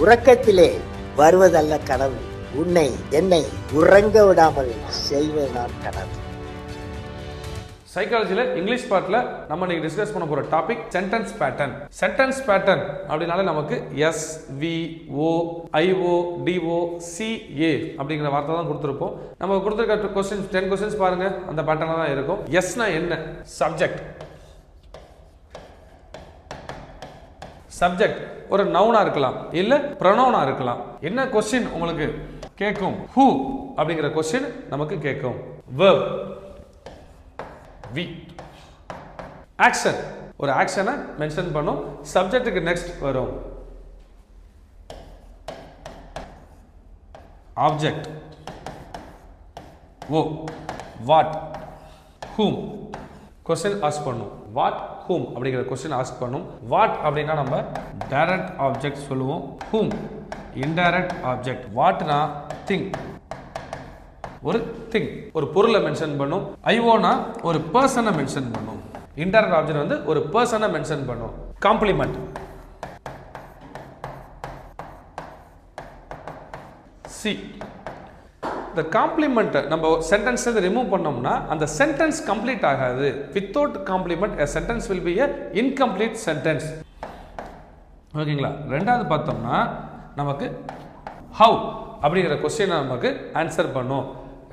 உறக்கத்திலே வருவதல்ல கனவு, உன்னை என்னை உறங்க விடாமல் செய்வதுதான் கனவு. சைக்காலஜியில் இங்கிலீஷ் பார்ட்டில் நம்ம இன்னைக்கு டிஸ்கஸ் பண்ண போகிற topic sentence pattern. Sentence pattern அப்படின்னாலே நமக்கு S, V, O, IO, DO, CA அப்படிங்கிற வார்த்தை தான் கொடுத்துருப்போம். நம்ம கொடுத்துருக்க கொஸ்டின்ஸ் 10 கொஸ்டின்ஸ் பாருங்க, அந்த பேட்டர்னில் தான் இருக்கும். எஸ்னா என்ன? சப்ஜெக்ட். சப்ஜெக்ட் ஒரு நவுனா இருக்கலாம், இல்ல ப்ரொனவுனா இருக்கலாம். என்ன கொஸ்டின் உங்களுக்கு கேட்கும்? ஹூ அப்படிங்கிற கொஸ்டின் நமக்கு கேட்கும். Verb we. ஆக்ஷன் ஒரு ஆக்ஷனை மென்ஷன் பண்ணும். சப்ஜெக்ட்டுக்கு நெக்ஸ்ட் வரும் object. O, what, whom. Question ask பண்ணும். வாட், ஹூம் அப்படிங்கிற கொஸ்டின் ஆஸ்க் பண்ணும். வாட் அப்படின்னா நம்ம டைரக்ட் ஆப்ஜெக்ட் சொல்லுவோம். ஹூம் இன்டைரக்ட் ஆப்ஜெக்ட். வாட்னா திங், ஒரு திங், ஒரு பொருளை மென்ஷன் பண்ணும். ஐஓனா ஒரு பர்சனை மென்ஷன் பண்ணும். இன்டைரக்ட் ஆப்ஜெக்ட் வந்து ஒரு பர்சனை மென்ஷன் பண்ணும். காம்ப்ளிமெண்ட். சி. இந்த காம்ப்ளிமெண்ட் நம்ம சென்டென்ஸ் ரிமூவ் பண்ணோம்னா அந்த சென்டென்ஸ் கம்ப்ளீட் ஆகாது. Without complement a sentence will be a incomplete sentence. ஓகேங்களா? ரெண்டாவது பார்த்தோம்னா நமக்கு ஹவ் அப்படிங்கிற கொஸ்டினை நமக்கு ஆன்சர் பண்ணும்.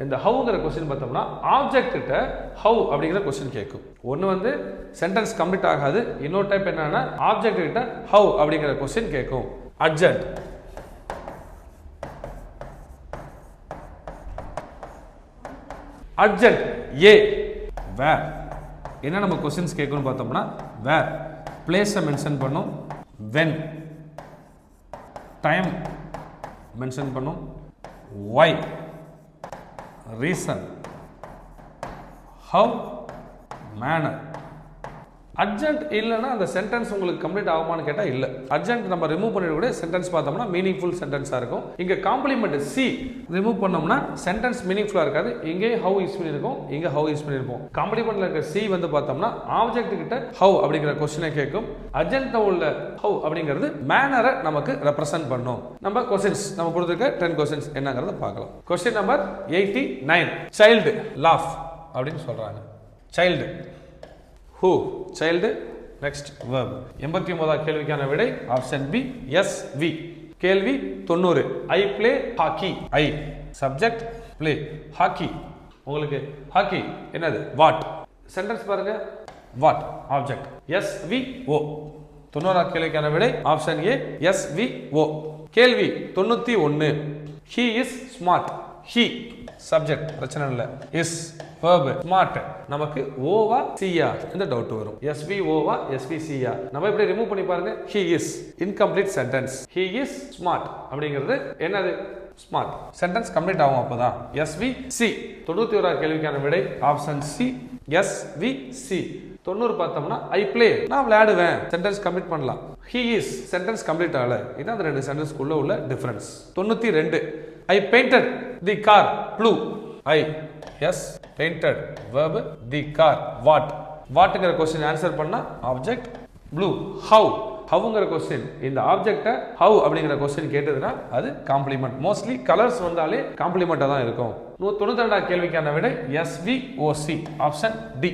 இந்த ஹவுங்கிற கொஸ்டின் பார்த்தோம்னா ஆப்ஜெக்ட் கிட்ட ஹவ் அப்படிங்கிற கொஸ்டின் கேட்கும். ஒன்று வந்து சென்டென்ஸ் கம்ப்ளீட் ஆகாது, இன்னொரு டைப் என்னன்னா ஆப்ஜெக்ட் கிட்ட ஹவ் அப்படிங்கிற கொஸ்டின் கேட்கும். அர்ஜென்ட். அர்ஜென்ட் ஏ. வேர் என்ன நம்ம கொஸ்டின்ஸ் கேட்கணும்னு பார்த்தோம்னா வேர் பிளேஸை மென்ஷன் பண்ணும். வென் டைம் மென்ஷன் பண்ணும். Why reason. How manner. Adjunct இல்லைன்னா அந்த சென்டென்ஸ் உங்களுக்கு கம்ப்ளீட் ஆகுமான்னு கேட்டால் இல்லை. அர்ஜென்ட் நம்ம ரிமூவ் பண்ணிடக்கூடிய சென்டென்ஸ் பார்த்தோம்னா மீனிங்ஃபுல் சென்டென்ஸாக இருக்கும். இங்கே காம்ப்ளிமெண்ட் சி ரிமூவ் பண்ணோம்னா சென்டென்ஸ் மீனிங்ஃபுல்லாக இருக்காது. இங்கே ஹவ் யூஸ் பண்ணியிருக்கோம், இங்கே ஹவ் யூஸ் பண்ணியிருப்போம். காம்ப்ளிமெண்ட்ல இருக்க சி வந்து பார்த்தோம்னா ஆப்ஜெக்ட் கிட்ட ஹவ் அப்படிங்கிற கொஸ்டினை கேட்கும். அர்ஜென்ட்ல உள்ள ஹவ் அப்படிங்கிறது மேனரை நமக்கு ரெப்ரசென்ட் பண்ணும். நம்ம கொஸ்டின்ஸ் நம்ம கொடுத்துருக்க 10 கொஸ்டின்ஸ் என்னங்கிறத பார்க்கலாம். Question number 89. சைல்டு லாஃப் அப்படின்னு சொல்றாங்க. Child who, child. next verb. 89வது கேள்விக்கான விடை ஆப்ஷன் பி எஸ் வி. கேள்வி 90. I play hockey. I subject, play hockey. உங்களுக்கு ஹாக்கி என்னது? வாட். சென்டென்ஸ் பாருங்க. What object. எஸ் வி ஓ. 90வது கேள்விக்கான விடை ஆப்ஷன் ஏ எஸ் வி ஓ. கேள்வி 91. he is smart. he subject பிரச்சனை இல்லை. Is verb. ஸ்மார்ட் நமக்கு ஓவா சியா இந்த டவுட் வரும். எஸ்வி ஓவா எஸ்வி சியா நம்ம இப்படி ரிமூவ் பண்ணி பாருங்க. he is incomplete sentence. he is smart அப்படிங்கிறது என்னது? ஸ்மார்ட். சென்டென்ஸ் கம்ப்ளீட் ஆகும் அப்பதான். SV C. 91வது கேள்விக்கான விடை ஆப்ஷன் சி எஸ்வி சி. 90 பார்த்தோம்னா ஐ பிளே நான் விளையாடுவேன். சென்டென்ஸ் கம்ப்ளீட் பண்ணலாம். he is சென்டென்ஸ் கம்ப்ளீட் ஆகல. இதான் அந்த ரெண்டு சென்டென்ஸ்க்குள்ள உள்ள difference. 92. I painted the car blue. I S painted verb. The car what. வாட்ங்கிற கொஸ்டின் ஆன்சர் பண்ணா ஆப்ஜெக்ட் ப்ளூ. ஹவ் ஹவுங்கிற கொஸ்டின் இந்த ஆப்ஜெக்டை ஹவ் அப்படிங்கிற கொஸ்டின் கேட்டதுன்னா அது காம்ப்ளிமெண்ட். மோஸ்ட்லி கலர்ஸ் வந்தாலே காம்ப்ளிமெண்டா தான் இருக்கும். 92வது கேள்விக்கான விடை SV OC option D.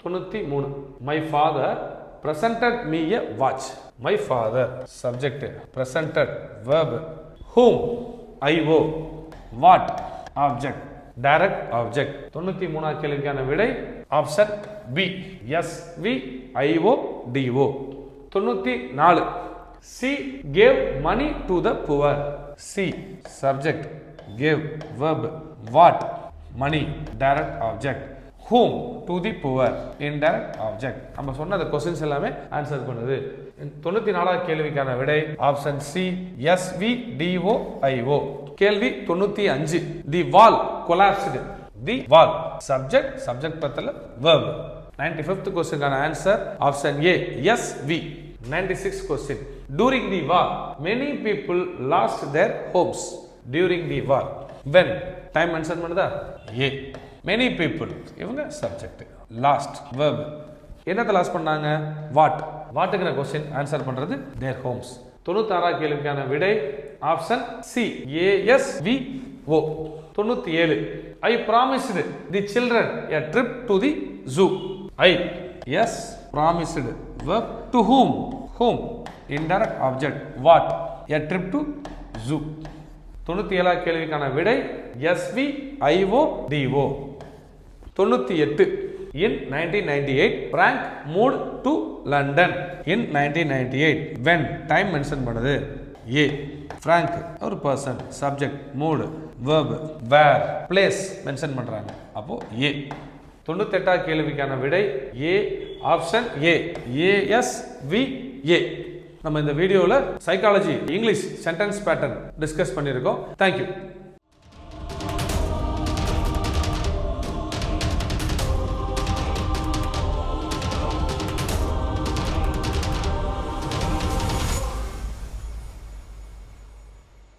93. My father presented me a watch. My father subject, presented verb. whom IO. What object, direct object. 93வது கேள்விக்கான விடை option B S V IO DO. 94. she gave money to the poor. she subject, gave verb. what money direct object. whom to the poor indirect object. நம்ம சொன்ன அந்த questions எல்லாமே answer பண்ணுது. 94வது கேள்விக்கான விடை ஆப்ஷன் சி SVDOIO. கேள்வி 95. The wall collapsed. The wall subject, subject பத்தல verb. 95th क्वेश्चनக்கான answer option A SV. 96th question. During the war many people lost their homes. During the war when time mention பண்ணுதா ஏ. many people இவங்க subject, last verb. என்னத்தை loss பண்ணாங்க? What. வாட்டுங்கிற question answer பண்றது their homes. 96 கேள்விக்கான விடை option C ASVO. 97 I promised the children a trip to the zoo. Yes, promised. Verb to whom? Whom? Indirect object. What? A trip to zoo. 97 கேள்விக்கான விடை SVIODO. 98 In 1998, Frank moved to London. In 1998, when? Time mention பண்ணுது. A. Frank ஒரு person, subject, mood, verb, where, place mention பண்றாங்க. அப்போ A. 98 கேள்விக்கான விடை A. Option A. ASVA. நம்ம இந்த வீடியோவில் psychology English sentence pattern discuss பண்ணியிருக்கோம். தேங்க்யூ.